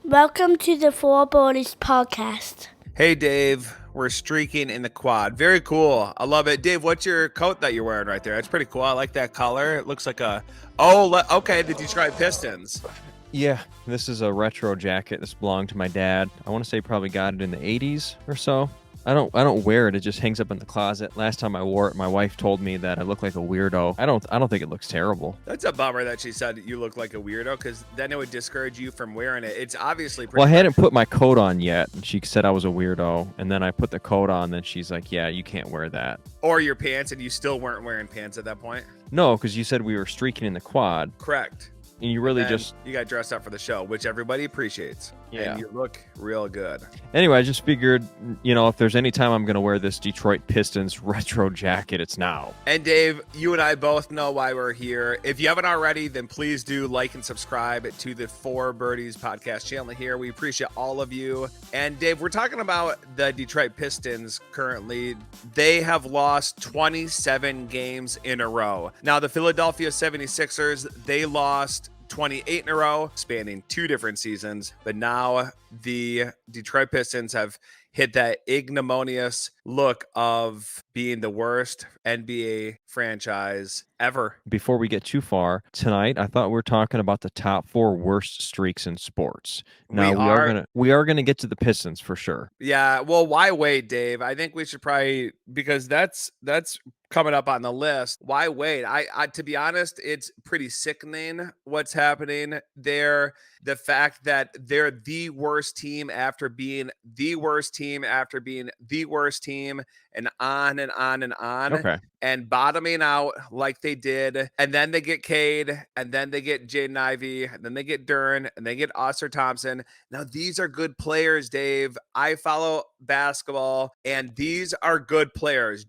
Welcome to the Fore podcast. Hey, Dave. We're streaking in the quad. Very cool. I love it. Dave, what's your coat that you're wearing right there? That's pretty cool. I like that color. It looks like okay, the Detroit Pistons. Yeah, this is a retro jacket. This belonged to my dad. I want to say probably got it in the 80s or so. I don't wear it. It just hangs up in the closet. Last time I wore it, my wife told me that I look like a weirdo. I don't think it looks terrible. That's a bummer that she said you look like a weirdo, because then it would discourage you from wearing it. It's obviously pretty. Well, I hadn't put my coat on yet, and she said I was a weirdo. And then I put the coat on, then she's like, "Yeah, you can't wear that." Or your pants, and you still weren't wearing pants at that point. No, because you said we were streaking in the quad. Correct. And you really you got dressed up for the show, which everybody appreciates. Yeah. And you look real good. Anyway, I just figured, if there's any time I'm going to wear this Detroit Pistons retro jacket, it's now. And Dave, you and I both know why we're here. If you haven't already, then please do like and subscribe to the Fore podcast channel here. We appreciate all of you. And Dave, we're talking about the Detroit Pistons currently. They have lost 27 games in a row. Now, the Philadelphia 76ers, they lost 28 in a row, spanning 2 different seasons. But now the Detroit Pistons have hit that ignominious look of being the worst NBA franchise ever. Before we get too far, tonight I thought we were talking about the top 4 worst streaks in sports. Now we are gonna get to the Pistons for sure. Yeah, well, why wait, Dave? I think we should probably, because that's coming up on the list. Why wait? I to be honest, it's pretty sickening what's happening there. The fact that they're the worst team after being the worst team after being the worst team, and on and on and on. Okay. And bottoming out like they did. And then they get Cade, and then they get Jaden Ivey, and then they get Dern, and they get Oscar Thompson. Now, these are good players, Dave. I follow basketball, and these are good players.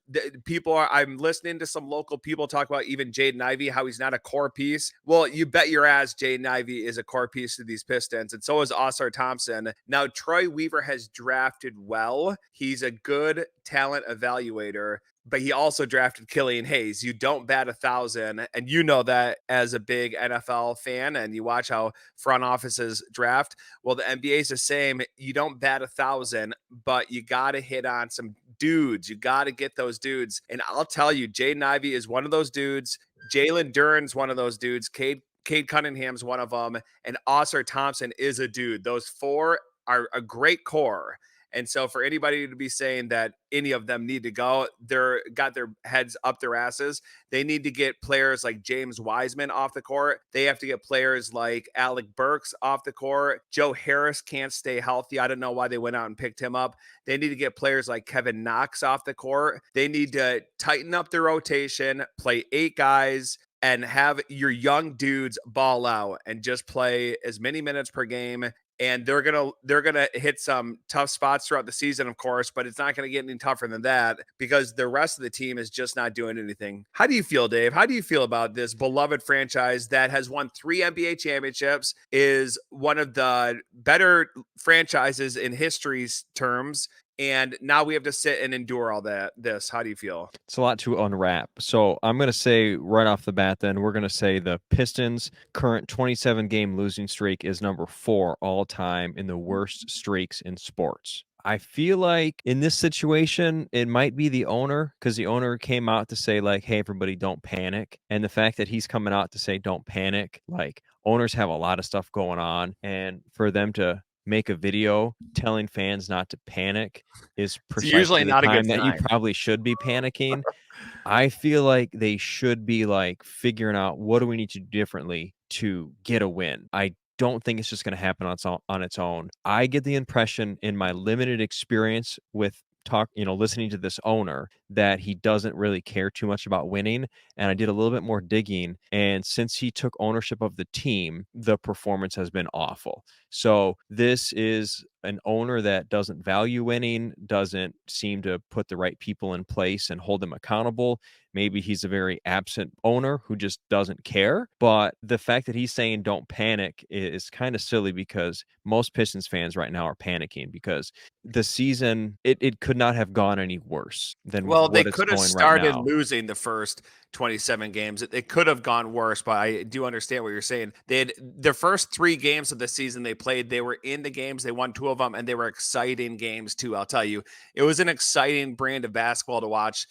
I'm listening to some local people talk about even Jaden Ivey, how he's not a core piece. Well, you bet your ass Jaden Ivey is a core piece to these Pistons, and so is Oscar Thompson. Now, Troy Weaver has drafted well. He's a good talent evaluator, but he also drafted Killian Hayes. You don't bat 1,000, and you know that as a big NFL fan, and you watch how front offices draft. Well, the NBA is the same. You don't bat 1,000, but you got to hit on some dudes. You got to get those dudes. And I'll tell you, Jaden Ivey is one of those dudes. Jalen Duren's one of those dudes. Cade Cunningham's one of them. And Oscar Thompson is a dude. Those 4 are a great core. And so for anybody to be saying that any of them need to go, they're got their heads up their asses. They need to get players like James Wiseman off the court. They have to get players like Alec Burks off the court. Joe Harris can't stay healthy. I don't know why they went out and picked him up. They need to get players like Kevin Knox off the court. They need to tighten up their rotation, play 8 guys, and have your young dudes ball out and just play as many minutes per game. And they're gonna hit some tough spots throughout the season, of course, but it's not gonna get any tougher than that because the rest of the team is just not doing anything. How do you feel, Dave? How do you feel about this beloved franchise that has won 3 NBA championships, is one of the better franchises in history's terms, and now we have to sit and endure all this? How do you feel? It's a lot to unwrap. So I'm going to say right off the bat, then we're going to say the Pistons' current 27-game losing streak is number 4 all time in the worst streaks in sports. I feel like in this situation, it might be the owner, because the owner came out to say, like, hey, everybody, don't panic. And the fact that he's coming out to say, don't panic, like, owners have a lot of stuff going on. And for them to make a video telling fans not to panic is precisely usually not the a time good that you sign. probably should be panicking. I feel like they should be like figuring out, what do we need to do differently to get a win? I don't think it's just going to happen on its own. I get the impression in my limited experience with listening to this owner, that he doesn't really care too much about winning. And I did a little bit more digging. And since he took ownership of the team, the performance has been awful. So this is an owner that doesn't value winning, doesn't seem to put the right people in place and hold them accountable. Maybe he's a very absent owner who just doesn't care. But the fact that he's saying don't panic is kind of silly, because most Pistons fans right now are panicking because the season, it could not have gone any worse than Well, they what it's could have going right started now. losing the first 27 games. It could have gone worse, but I do understand what you're saying. They had their first 3 games of the season they played. They were in the games. They won 2 of them, and they were exciting games too. I'll tell you, it was an exciting brand of basketball to watch.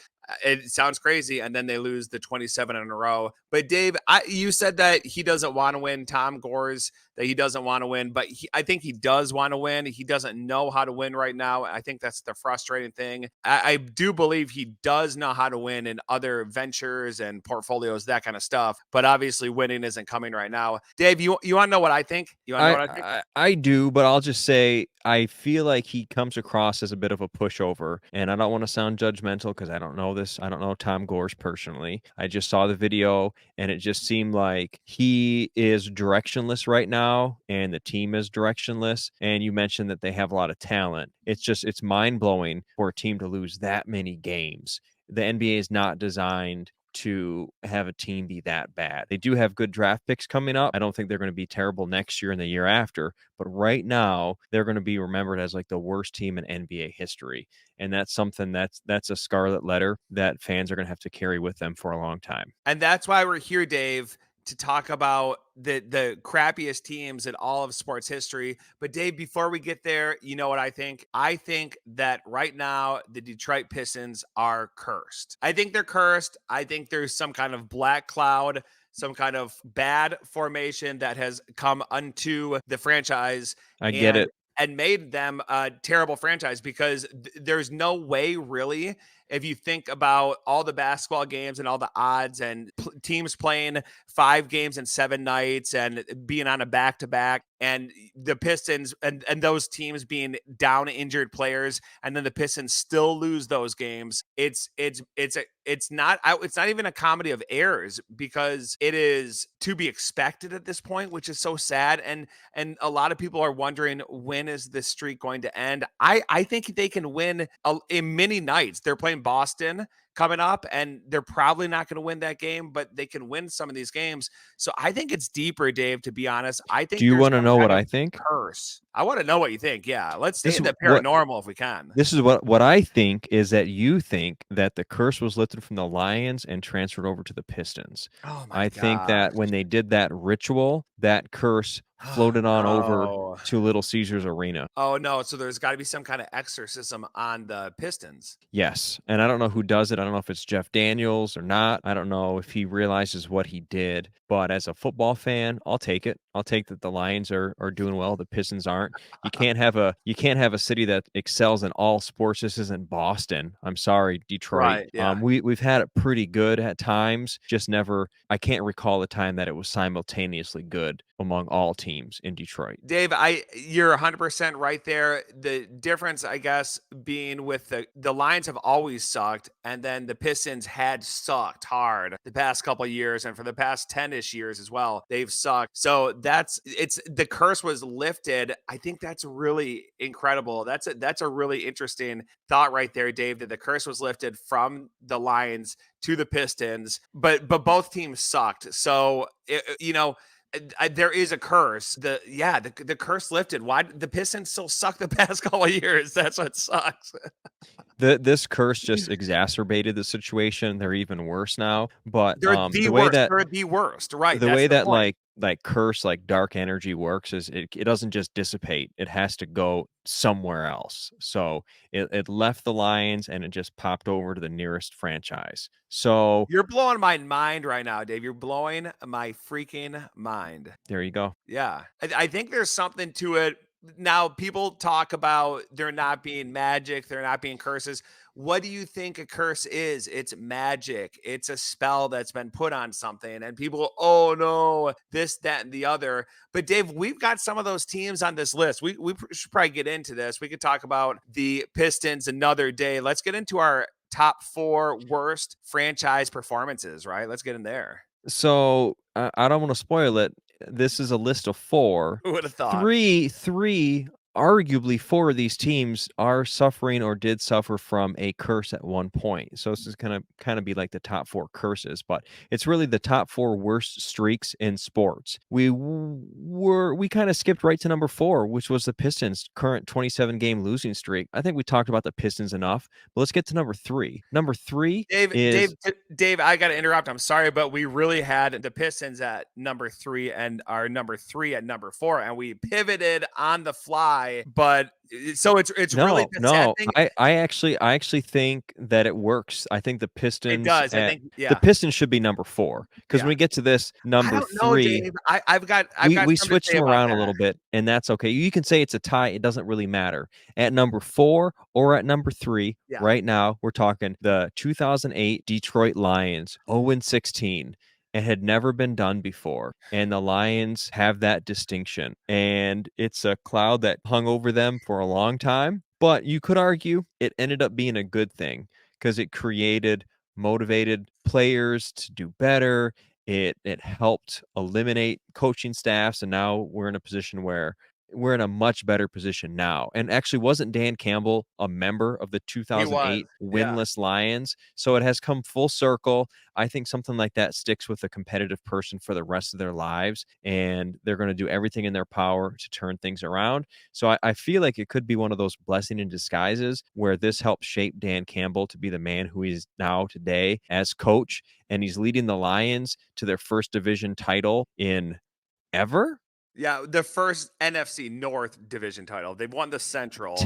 It sounds crazy, and then they lose the 27 in a row. But Dave, you said that he doesn't want to win. Tom Gores that he doesn't want to win, but I think he does want to win. He doesn't know how to win right now. I think that's the frustrating thing. I do believe he does know how to win in other ventures and portfolios, that kind of stuff. But obviously, winning isn't coming right now. Dave, you want to know what I think? You want to know what I think? I do, but I'll just say I feel like he comes across as a bit of a pushover, and I don't want to sound judgmental because I don't know this. I don't know Tom Gores personally. I just saw the video, and it just seemed like he is directionless right now, and the team is directionless. And you mentioned that they have a lot of talent. It's mind blowing for a team to lose that many games. The NBA is not designed to have a team be that bad. They do have good draft picks coming up. I don't think they're going to be terrible next year and the year after, but right now they're going to be remembered as like the worst team in NBA history. And that's something that's a scarlet letter that fans are going to have to carry with them for a long time. And that's why we're here, Dave, to talk about the crappiest teams in all of sports history. But Dave, before we get there, you know what I think? I think that right now the Detroit Pistons are cursed. I think they're cursed. I think there's some kind of black cloud, some kind of bad formation that has come unto the franchise I get and it. and made them a terrible franchise, because there's no way really, if you think about all the basketball games and all the odds and teams playing 5 games in 7 nights and being on a back-to-back, and the Pistons and those teams being down injured players, and then the Pistons still lose those games. It's not even a comedy of errors, because it is to be expected at this point, which is so sad. And a lot of people are wondering, when is this streak going to end? I think they can win in many nights. They're playing Boston coming up, and they're probably not going to win that game, but they can win some of these games. So I think it's deeper, Dave, to be honest. I Do think you there's want to some know what kind of I think? curse. I want to know what you think. Yeah, let's stay This in is the what paranormal if we can. This is what I think is that you think that the curse was lifted from the Lions and transferred over to the Pistons. Oh my I think that gosh. when they did that ritual, that curse floated on over No. to Little Caesars Arena. Oh no. So there's got to be some kind of exorcism on the Pistons. Yes. And I don't know who does it. I don't know if it's Jeff Daniels or not. I don't know if he realizes what he did. But as a football fan, I'll take it. I'll take that the Lions are doing well. The Pistons aren't. You can't have a city that excels in all sports. This isn't Boston. I'm sorry, Detroit. Right. Yeah. We've had it pretty good at times. Just never. I can't recall a time that it was simultaneously good among all teams in Detroit. Dave, you're 100% right there. The difference, I guess, being with the Lions have always sucked, and then the Pistons had sucked hard the past couple of years, and for the past 10-ish years as well, they've sucked. So it's the curse was lifted. I think that's really incredible. That's a really interesting thought right there, Dave, that the curse was lifted from the Lions to the Pistons, but both teams sucked. So there is a curse. The curse lifted. Why the Pistons still suck the past couple of years? That's what sucks. This curse just exacerbated the situation. They're even worse now. But They're the worst. They're the worst. Right. the That's way the that point. like curse, like dark energy works is it doesn't just dissipate. It has to go somewhere else. So it left the Lions and it just popped over to the nearest franchise. So You're blowing my mind right now, Dave. You're blowing my freaking mind. there you go. Yeah. I think there's something to it. Now, people talk about there not being magic, there not being curses. What do you think a curse is? It's magic. It's a spell that's been put on something. And people, oh no, this, that, and the other. But Dave, we've got some of those teams on this list. We should probably get into this. We could talk about the Pistons another day. Let's get into our top 4 worst franchise performances, right? Let's get in there. So I don't want to spoil it. This is a list of 4. Who would have thought? Three arguably 4 of these teams are suffering or did suffer from a curse at one point. So this is gonna kind of be like the top 4 curses, but it's really the top 4 worst streaks in sports. We kind of skipped right to number 4, which was the Pistons' current 27 game losing streak. I think we talked about the Pistons enough, but let's get to number 3. Number 3 is Dave, I got to interrupt. I'm sorry, but we really had the Pistons at number 3 and our number 3 at number 4, and we pivoted on the fly. But so it's really the sad thing. I actually think that it works. I think the It Pistons does. I think, yeah. the Pistons should be number 4 because when we get to this I number don't know, 3, Dave. I've got we something to switched say them about around a that. little bit, and that's okay. You can say it's a tie; it doesn't really matter. At number 4 or at number 3, Yeah. right now we're talking the 2008 Detroit Lions, 0-16. It had never been done before, and the Lions have that distinction, and it's a cloud that hung over them for a long time. But you could argue it ended up being a good thing because it created motivated players to do better. It helped eliminate coaching staffs, and now we're in a position where we're in a much better position now. And actually, wasn't Dan Campbell a member of the He was. 2008 Yeah. winless Lions? So it has come full circle. I think something like that sticks with a competitive person for the rest of their lives, and they're going to do everything in their power to turn things around. So I feel like it could be one of those blessing in disguises where this helps shape Dan Campbell to be the man who he is now today as coach, and he's leading the Lions to their first division title in ever. Yeah, the first NFC North division title. They've won the Central.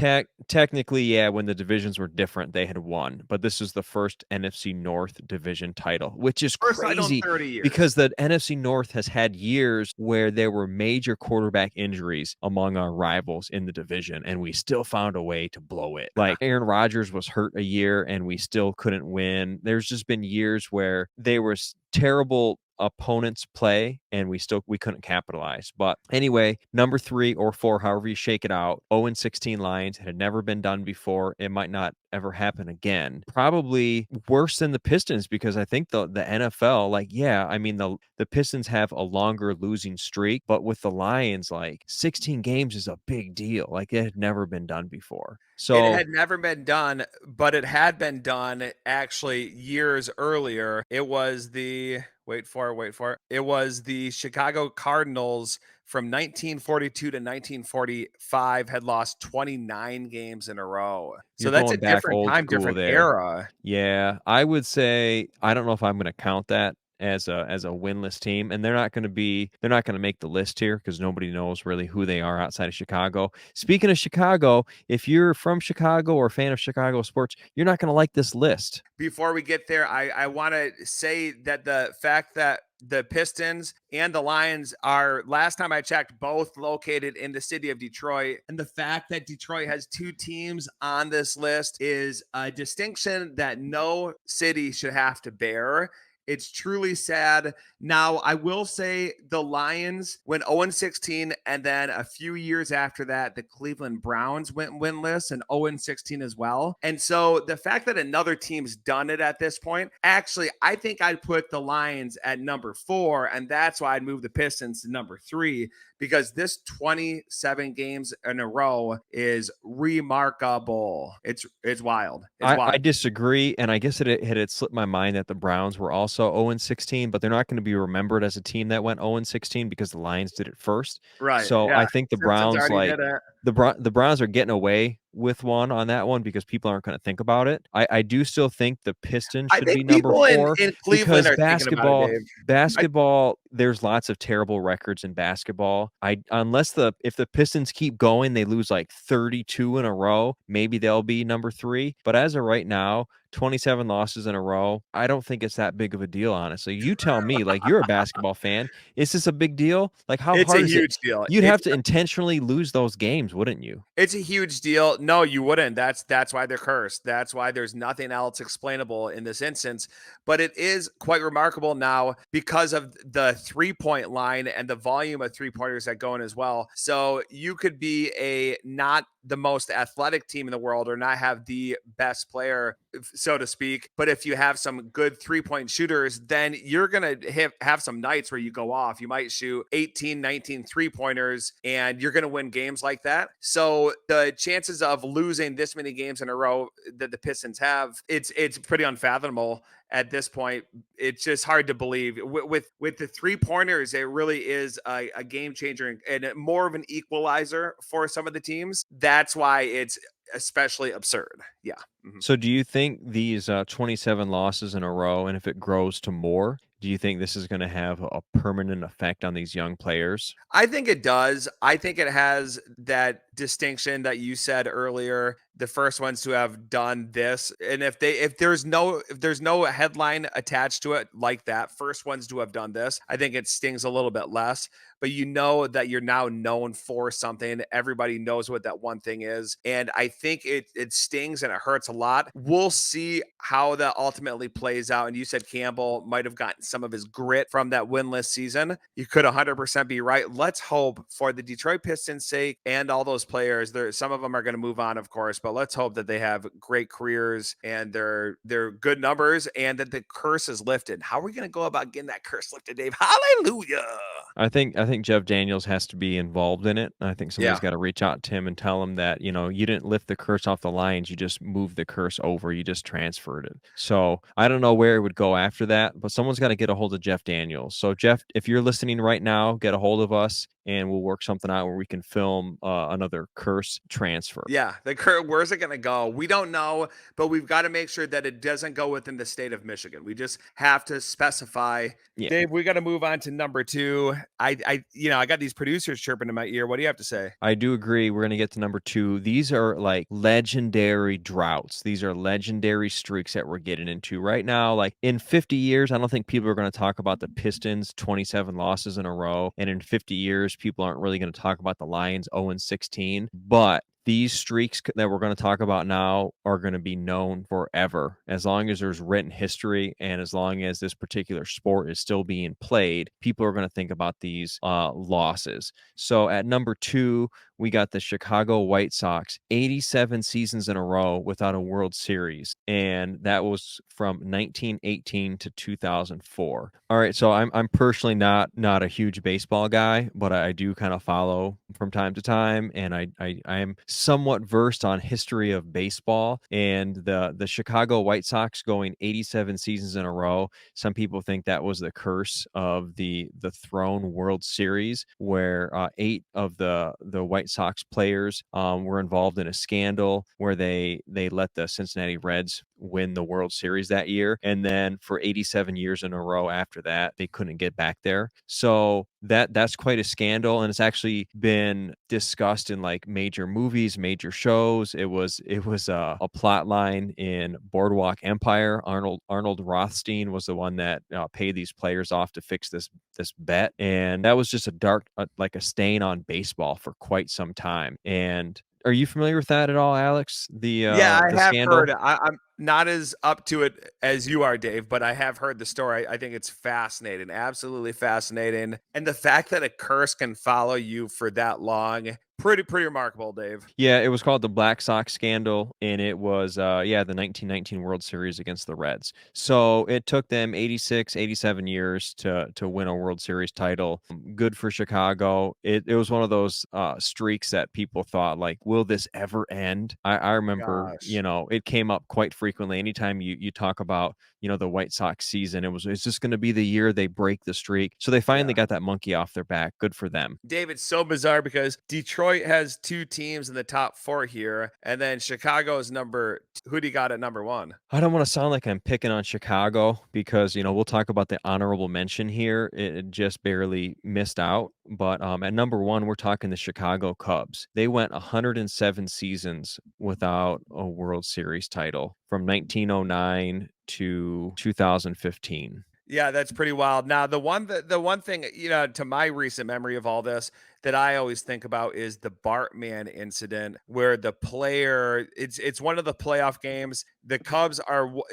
Technically, yeah, when the divisions were different, they had won. But this is the first NFC North division title, which is First title in crazy 30 years. because the NFC North has had years where there were major quarterback injuries among our rivals in the division, and we still found a way to blow it. Like Aaron Rodgers was hurt a year, and we still couldn't win. There's just been years where there was terrible opponents play and we couldn't capitalize. But anyway, number 3 or 4, however you shake it out, 0-16 Lions. It had never been done before. It might not ever happen again. Probably worse than the Pistons because I think the NFL, like, yeah, I mean the Pistons have a longer losing streak, but with the Lions, like 16 games is a big deal. Like it had never been done before. So it had never been done, but it had been done actually years earlier. It was the wait for it. It was the Chicago Cardinals from 1942 to 1945 had lost 29 games in a row. So you're that's a going back different old time, school different there. era. Yeah, I would say I don't know if I'm going to count that as a winless team, and they're not going to make the list here because nobody knows really who they are outside of Chicago. Speaking of Chicago, if you're from Chicago or a fan of Chicago sports, you're not going to like this list. Before we get there, I want to say that the fact that the Pistons and the Lions are, last time I checked, both located in the city of Detroit. And the fact that Detroit has 2 teams on this list is a distinction that no city should have to bear. It's truly sad. Now, I will say the Lions went 0-16, and then a few years after that, the Cleveland Browns went winless and 0-16 as well. And so the fact that another team's done it at this point, actually, I think I'd put the Lions at number 4, and that's why I'd move the Pistons to number 3, because this 27 games in a row is remarkable. It's wild. I disagree, and I guess it had slipped my mind that the Browns were also 0-16, but they're not going to be remembered as a team that went 0-16 because the Lions did it first. Right. So yeah. I think the Simpsons Browns, already did it. the Browns are getting away with one on that one because people aren't going to think about it. I do still think the Pistons should be number 4 in Cleveland because are thinking about it, Dave. basketball, there's lots of terrible records in basketball. If the Pistons keep going, they lose like 32 in a row, maybe they'll be number 3. But as of right now, 27 losses in a row, I don't think it's that big of a deal, honestly. You tell me, like, you're a basketball fan. Is this a big deal? Like, how It's hard a is huge it? deal. You'd have to intentionally lose those games, wouldn't you? It's a huge deal. No, you wouldn't. That's why they're cursed. That's why there's nothing else explainable in this instance. But it is quite remarkable now because of the 3-point line and the volume of 3-pointers that go in as well. So you could be a not the most athletic team in the world or not have the best player, so to speak. But if you have some good 3-point shooters, then you're going to have some nights where you go off. You might shoot 18, 19 3-pointers, and you're going to win games like that. So the chances of losing this many games in a row that the Pistons have, it's pretty unfathomable at this point. It's just hard to believe. With the 3-pointers, it really is a game changer and more of an equalizer for some of the teams. That's why it's especially absurd. Yeah. Mhm. So do you think these 27 losses in a row, and if it grows to more, do you think this is going to have a permanent effect on these young players? I think it does. I think it has that distinction that you said earlier. The first ones to have done this, and if there's no headline attached to it like that, first ones to have done this, I think it stings a little bit less. But you know that you're now known for something. Everybody knows what that one thing is, and I think it stings and it hurts a lot. We'll see how that ultimately plays out. And you said Campbell might have gotten some of his grit from that winless season. You could 100% be right. Let's hope for the Detroit Pistons' sake and all those players. Some of them are going to move on, of course, but let's hope that they have great careers and they're good numbers and that the curse is lifted. How are we going to go about getting that curse lifted, Dave? Hallelujah. I think Jeff Daniels has to be involved in it. I think somebody's Yeah. got to reach out to him and tell him that, you didn't lift the curse off the Lions, you just moved the curse over, you just transferred it. So I don't know where it would go after that, but someone's got to get a hold of Jeff Daniels. So Jeff, if you're listening right now, get a hold of us and we'll work something out where we can film another curse transfer. Yeah, where's it going to go? We don't know, but we've got to make sure that it doesn't go within the state of Michigan. We just have to specify. Yeah. Dave, we got to move on to number 2. I got these producers chirping in my ear. What do you have to say? I do agree. We're going to get to number 2. These are like legendary droughts. These are legendary streaks that we're getting into right now. Like in 50 years, I don't think people are going to talk about the Pistons 27 losses in a row. And in 50 years, people aren't really going to talk about the Lions 0-16. But these streaks that we're going to talk about now are going to be known forever. As long as there's written history and as long as this particular sport is still being played, people are going to think about these losses. So at number 2, we got the Chicago White Sox, 87 seasons in a row without a World Series. And that was from 1918 to 2004. All right. So I'm personally not a huge baseball guy, but I do kind of follow from time to time. And I am somewhat versed on history of baseball, and the Chicago White Sox going 87 seasons in a row. Some people think that was the curse of the Throne World Series, where 8 of the White Sox players were involved in a scandal where they let the Cincinnati Reds win the World Series that year, and then for 87 years in a row after that they couldn't get back there. So that's quite a scandal, and it's actually been discussed in like major movies, major shows. It was a plot line in Boardwalk Empire. Arnold Rothstein was the one that paid these players off to fix this bet, and that was just a dark like a stain on baseball for quite some time. And are you familiar with that at all, Alex? Yeah, I The have scandal? heard. I'm not as up to it as you are, Dave, but I have heard the story. I think it's fascinating, absolutely fascinating. And the fact that a curse can follow you for that long, pretty remarkable, Dave. Yeah, it was called the Black Sox scandal, and it was the 1919 World Series against the Reds. So it took them 86, 87 years to win a World Series title. Good for Chicago. It was one of those streaks that people thought, like, will this ever end? I remember, Gosh. it came up quite frequently. Anytime you talk about, the White Sox season, it's just going to be the year they break the streak. So they finally Yeah. got that monkey off their back. Good for them. Dave, it's so bizarre because Detroit has 2 teams in the top 4 here, and then Chicago is who do you got at number 1? I don't want to sound like I'm picking on Chicago because, we'll talk about the honorable mention here. It just barely missed out. But at number 1, we're talking the Chicago Cubs. They went 107 seasons without a World Series title from 1909 to 2015. Yeah, that's pretty wild. Now, the one thing, to my recent memory of all this, that I always think about is the Bartman incident, where the player, it's one of the playoff games. The Cubs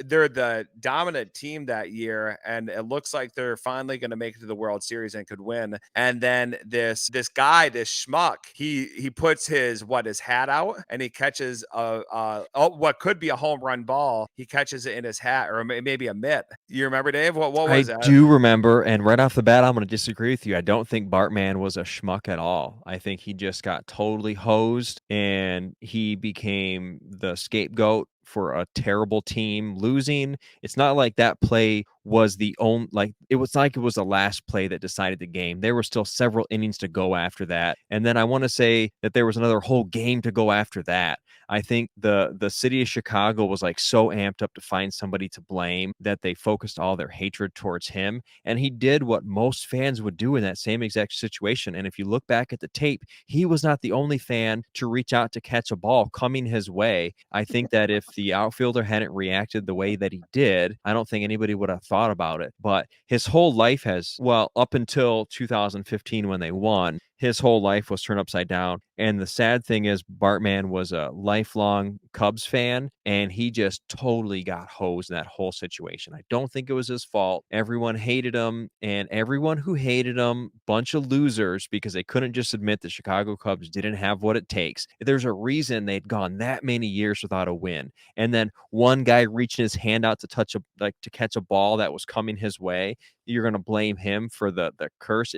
they're the dominant team that year, and it looks like they're finally going to make it to the World Series and could win. And then this guy, this schmuck, he puts his hat out, and he catches what could be a home run ball. He catches it in his hat, or maybe a mitt. You remember, Dave? What I was that? do remember, and right off the bat, I'm going to disagree with you. I don't think Bartman was a schmuck at all. I think he just got totally hosed, and he became the scapegoat for a terrible team losing. It's not like that play was the only, it was the last play that decided the game. There were still several innings to go after that. And then I want to say that there was another whole game to go after that. I think the city of Chicago was like so amped up to find somebody to blame that they focused all their hatred towards him. And he did what most fans would do in that same exact situation. And if you look back at the tape, he was not the only fan to reach out to catch a ball coming his way. I think that if the outfielder hadn't reacted the way that he did, I don't think anybody would have thought about it. But his whole life up until 2015 when they won, his whole life was turned upside down. And the sad thing is, Bartman was a lifelong Cubs fan, and he just totally got hosed in that whole situation. I don't think it was his fault. Everyone hated him, and everyone who hated him, bunch of losers, because they couldn't just admit the Chicago Cubs didn't have what it takes. There's a reason they'd gone that many years without a win. And then one guy reaching his hand out to catch a ball that was coming his way, you're going to blame him for the curse.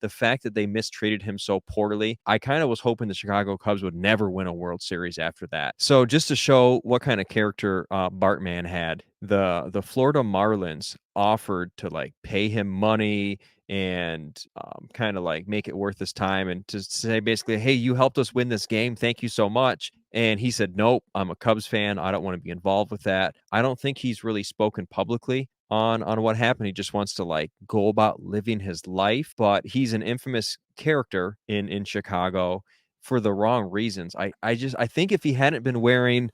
The fact that they mistreated him so poorly, I kind of was hoping the Chicago Cubs would never win a World Series after that. So just to show what kind of character Bartman had, the Florida Marlins offered to pay him money and kind of make it worth his time, and to say basically, hey, you helped us win this game, thank you so much. And he said, nope, I'm a Cubs fan, I don't want to be involved with that. I don't think he's really spoken publicly on what happened. He just wants to go about living his life, but he's an infamous character in Chicago for the wrong reasons. I think if he hadn't been wearing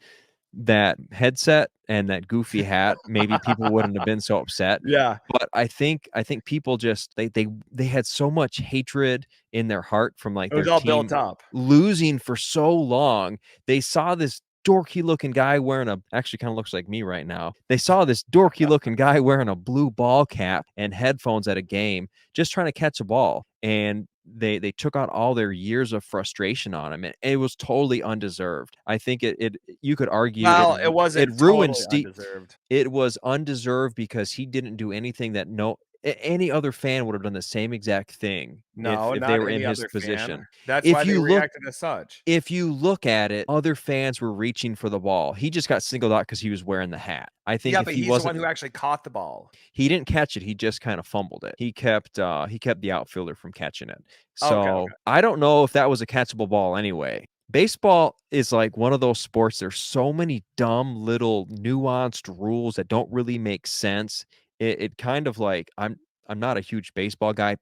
that headset and that goofy hat, maybe people wouldn't have been so upset. Yeah. But I think people just they had so much hatred in their heart from It their was all team built up. losing for so long. They saw this dorky looking guy wearing actually kind of looks like me right now. They saw this dorky looking guy wearing a blue ball cap and headphones at a game, just trying to catch a ball. And they took out all their years of frustration on him, and it was totally undeserved. I think you could argue Well, it wasn't ruined totally Steve. undeserved. It was undeserved because he didn't do anything that any other fan would have done the same exact thing No, if they not were in any his other position. fan. That's If why they you look reacted as such. if you look at it, other fans were reaching for the ball. He just got singled out because he was wearing the hat. I think Yeah, if but he he's the one wasn't, who actually caught the ball. he didn't catch it. He just kind of fumbled it. He kept the outfielder from catching it. Okay. So I don't know if that was a catchable ball anyway. Baseball is like one of those sports. There's so many dumb little nuanced rules that don't really make sense. It kind of I'm not a huge baseball guy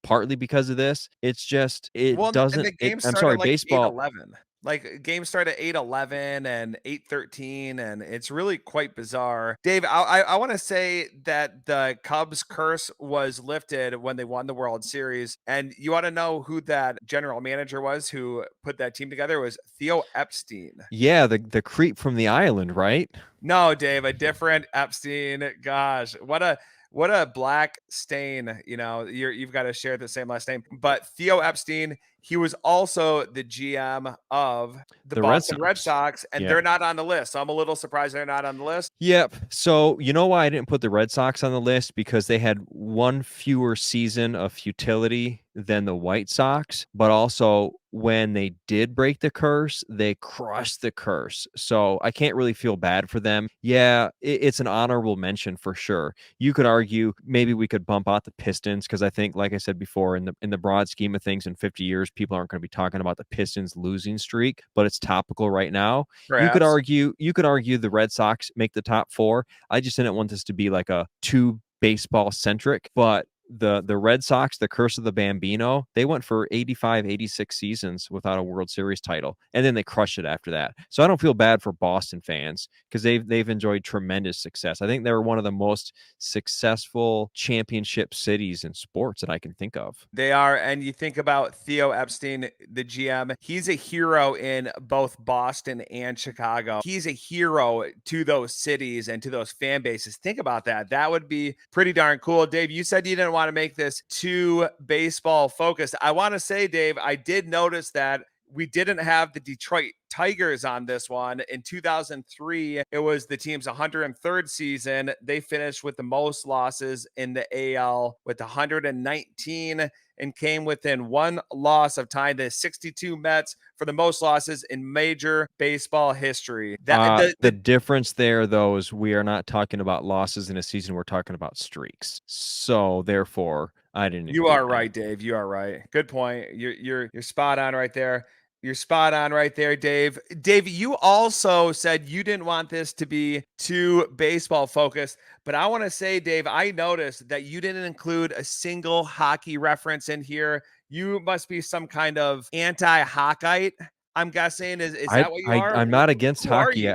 partly because of this. It's just Well, it and doesn't. the game I'm started sorry, at like baseball. 8:11. Like games start at 8:11 and 8:13, and it's really quite bizarre. Dave, I want to say that the Cubs curse was lifted when they won the World Series, and you want to know who that general manager was who put that team together? It was Theo Epstein. Yeah, the creep from the island, right? No, Dave, a different Epstein. Gosh, what a black stain. You've got to share the same last name. But Theo Epstein, he was also the GM of the The Red Boston Red Sox. Sox, and Yeah. they're not on the list. So I'm a little surprised they're not on the list. Yep. So you know why I didn't put the Red Sox on the list? Because they had one fewer season of futility than the White Sox, but also when they did break the curse, they crushed the curse. So I can't really feel bad for them. Yeah, it's an honorable mention for sure. You could argue maybe we could bump out the Pistons because I think, like I said before, in the broad scheme of things, in 50 years, people aren't going to be talking about the Pistons losing streak, but it's topical right now. You could Perhaps. argue the Red Sox make the top four. I just didn't want this to be like a too baseball centric, but the Red Sox, the curse of the Bambino, they went for 85, 86 seasons without a World Series title, and then they crushed it after that. So I don't feel bad for Boston fans because they've enjoyed tremendous success. I think they're one of the most successful championship cities in sports that I can think of. They are. And you think about Theo Epstein, the GM, he's a hero in both Boston and Chicago. He's a hero to those cities and to those fan bases. Think about that. That would be pretty darn cool. Dave, you said you didn't want to make this too baseball focused. I want to say, Dave, I did notice that we didn't have the Detroit Tigers on this one. In 2003, it was the team's 103rd season. They finished with the most losses in the AL with 119 and came within one loss of tying the 62 Mets for the most losses in Major Baseball history. The difference there, though, is we are not talking about losses in a season. We're talking about streaks. So therefore, I didn't. You are right, Dave. You are right. Good point. You're spot on right there. You're spot on right there, Dave. Dave, you also said you didn't want this to be too baseball focused, but I want to say, Dave, I noticed that you didn't include a single hockey reference in here. You must be some kind of anti-Hawkite. I'm guessing is that what you are? I'm not against Who are hockey. you?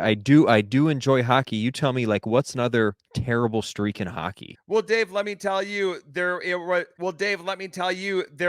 I do enjoy hockey. You tell me, like, what's another terrible streak in hockey? Well, Dave, let me tell you, there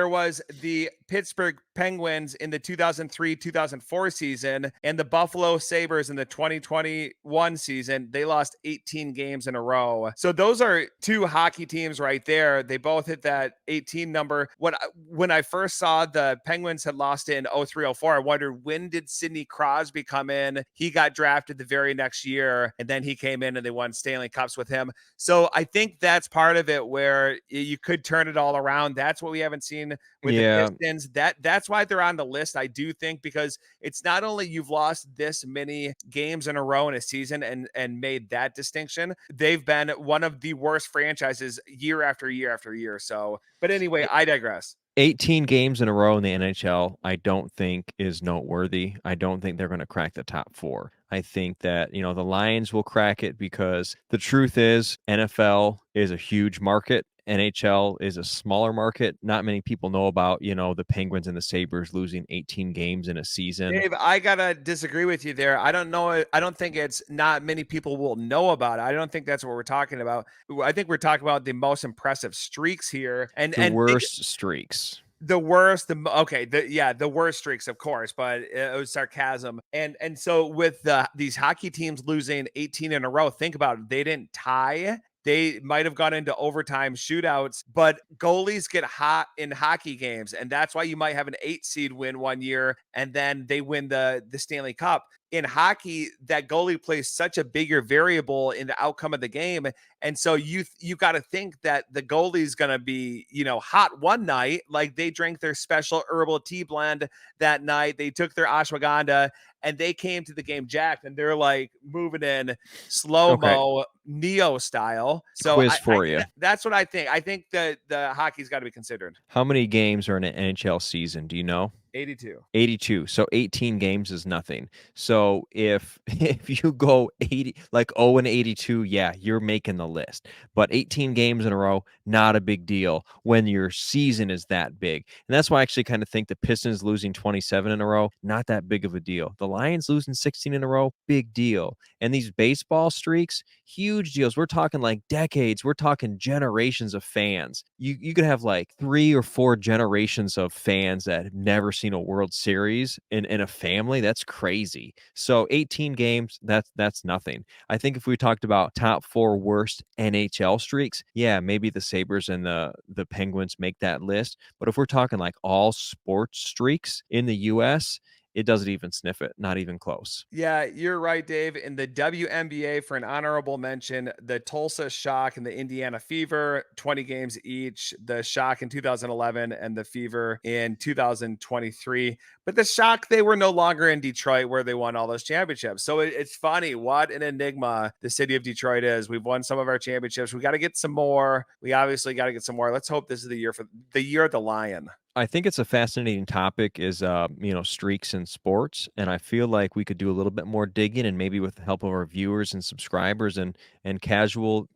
was the Pittsburgh Penguins in the 2003-2004 season and the Buffalo Sabres in the 2021 season. They lost 18 games in a row. So those are two hockey teams right there. They both hit that 18 number. When I first saw the Penguins had lost in 03-04, I wondered, when did Sidney Crosby come in? He got drafted the very next year, and then he came in and they won Stanley Cups with him. So I think that's part of it where you could turn it all around. That's what we haven't seen with the Pistons. That's why they're on the list, I do think, because it's not only you've lost this many games in a row in a season and made that distinction, they've been one of the worst franchises year after year after year. So, but anyway, I digress. 18 games in a row in the NHL, I don't think is noteworthy. I don't think they're going to crack the top 4. I think that, the Lions will crack it because the truth is NFL is a huge market. NHL is a smaller market. Not many people know about, the Penguins and the Sabres losing 18 games in a season. Dave, I gotta disagree with you there. I don't know. I don't think it's not many people will know about it. I don't think that's what we're talking about. I think we're talking about the most impressive streaks here and worst streaks. The worst, the worst streaks, of course, but it was sarcasm. And so with these hockey teams losing 18 in a row, think about it. They didn't tie. They might have gone into overtime shootouts, but goalies get hot in hockey games. And that's why you might have an 8 seed win one year and then they win the Stanley Cup. In hockey, that goalie plays such a bigger variable in the outcome of the game. And so you got to think that the goalie's going to be, hot one night, like they drank their special herbal tea blend that night. They took their ashwagandha and they came to the game jacked and they're like moving in slow-mo Neo style. So quiz for you. That's what I think. I think that the hockey's got to be considered. How many games are in an NHL season? Do you know? 82. So 18 games is nothing. So if you go 0-82, yeah, you're making the list. But 18 games in a row, not a big deal when your season is that big. And that's why I actually kind of think the Pistons losing 27 in a row, not that big of a deal. The Lions losing 16 in a row, big deal. And these baseball streaks, huge deals. We're talking like decades. We're talking generations of fans. You could have like 3 or 4 generations of fans that have never seen a World Series in a family. That's crazy. So 18 games, that's nothing. I think if we talked about top 4 worst NHL streaks, yeah, maybe the Sabres and the Penguins make that list. But if we're talking like all sports streaks in the US, it doesn't even sniff it, not even close. Yeah, you're right, Dave. In the WNBA, for an honorable mention, the Tulsa Shock and the Indiana Fever, 20 games each. The Shock in 2011 and the Fever in 2023. But the Shock, they were no longer in Detroit where they won all those championships. So it's funny what an enigma the city of Detroit is. We've won some of our championships. We got to get some more. We obviously got to get some more. Let's hope this is the year of the Lion. I think it's a fascinating topic is, streaks in sports. And I feel like we could do a little bit more digging and maybe with the help of our viewers and subscribers and casual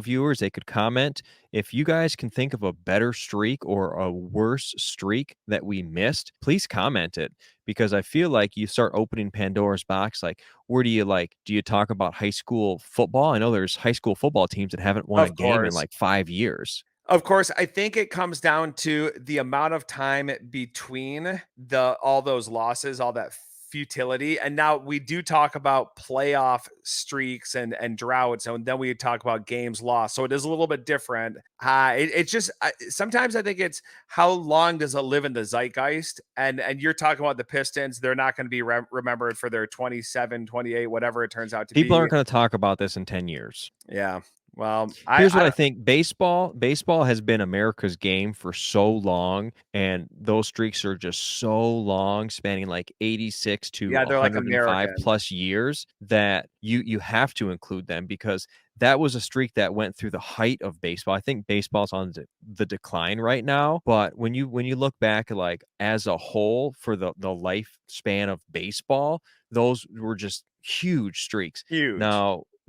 viewers, they could comment. If you guys can think of a better streak or a worse streak that we missed, please comment it because I feel like you start opening Pandora's box. Like, where do you talk about high school football? I know there's high school football teams that haven't won a Of game in course. like 5 years. Of course, I think it comes down to the amount of time between all those losses, all that futility. And now we do talk about playoff streaks and droughts, and then we talk about games lost. So it is a little bit different. It's just sometimes I think it's how long does it live in the zeitgeist? And you're talking about the Pistons; they're not going to be remembered for their 27, 28, whatever it turns out to People be. aren't going to talk about this in 10 years. Yeah. Well, Here's what I I think. Baseball has been America's game for so long, and those streaks are just so long, spanning like 86 to yeah, they're like 105 American. plus years that you have to include them because that was a streak that went through the height of baseball. I think baseball's on the decline right now, but when you look back like as a whole for the lifespan of baseball, those were just huge streaks. Huge.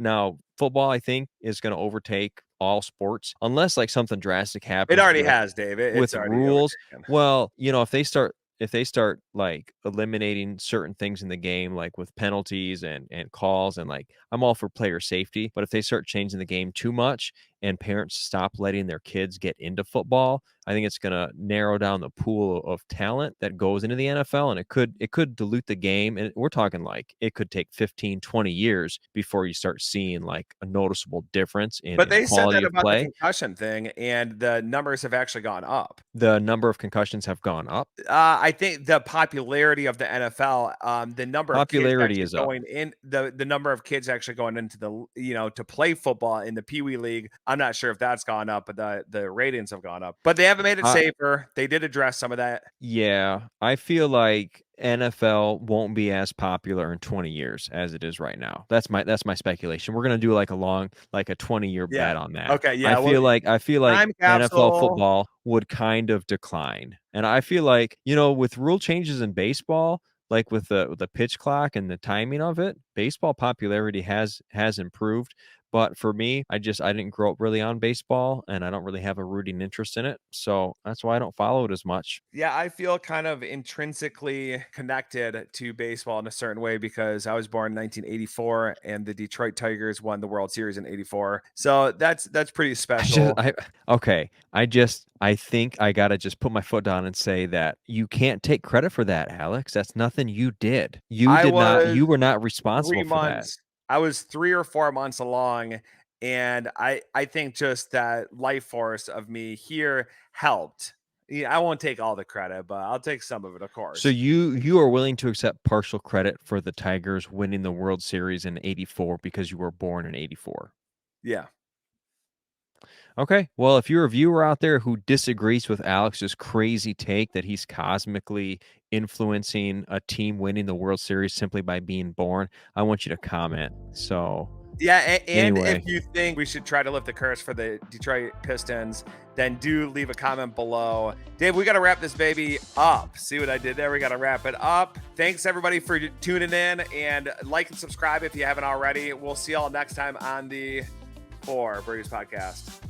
Now football, I think, is going to overtake all sports unless like something drastic It happens already has, Dave. It's with already rules. overtaken. Well, if they start like eliminating certain things in the game, like with penalties and calls, and like I'm all for player safety, but if they start changing the game too much and parents stop letting their kids get into football, I think it's going to narrow down the pool of talent that goes into the NFL, and it could dilute the game. And we're talking like it could take 15, 20 years before you start seeing like a noticeable difference But in they said quality that of about the play. concussion thing, and the numbers have actually gone up. The number of concussions have gone up. I think the popularity of the NFL, the number of kids Popularity actually is up. going in, the number of kids actually going into to play football in the Pee Wee League. I'm not sure if that's gone up, but the ratings have gone up. But they haven't made it I, safer. They did address some of that. Yeah, I feel like NFL won't be as popular in 20 years as it is right now. That's my speculation. We're gonna do like a 20-year Yeah. bet on that. Okay. Yeah. Well, I feel like time NFL capsule. football would kind of decline. And I feel like, with rule changes in baseball, like with the pitch clock and the timing of it, baseball popularity has improved. But for me, I didn't grow up really on baseball and I don't really have a rooting interest in it. So that's why I don't follow it as much. Yeah, I feel kind of intrinsically connected to baseball in a certain way because I was born in 1984 and the Detroit Tigers won the World Series in 84. So that's pretty I just special. I okay. I think I gotta just put my foot down and say that you can't take credit for that, Alex. That's nothing you did. I was You were not 3 responsible for that. months. I was 3 or 4 months along, and I think just that life force of me here helped. Yeah, I won't take all the credit, but I'll take some of it, of So course. you are willing to accept partial credit for the Tigers winning the World Series in '84 because you were born in '84. Yeah. Okay. Well, if you're a viewer out there who disagrees with Alex's crazy take that he's cosmically influencing a team winning the World Series simply by being born, I want you to comment. So, Yeah, and if anyway, you think we should try to lift the curse for the Detroit Pistons, then do leave a comment below. Dave, we got to wrap this baby up. See what I did there? We got to wrap it up. Thanks, everybody, for tuning in, and like and subscribe if you haven't already. We'll see y'all next time on the Fore Birdies podcast.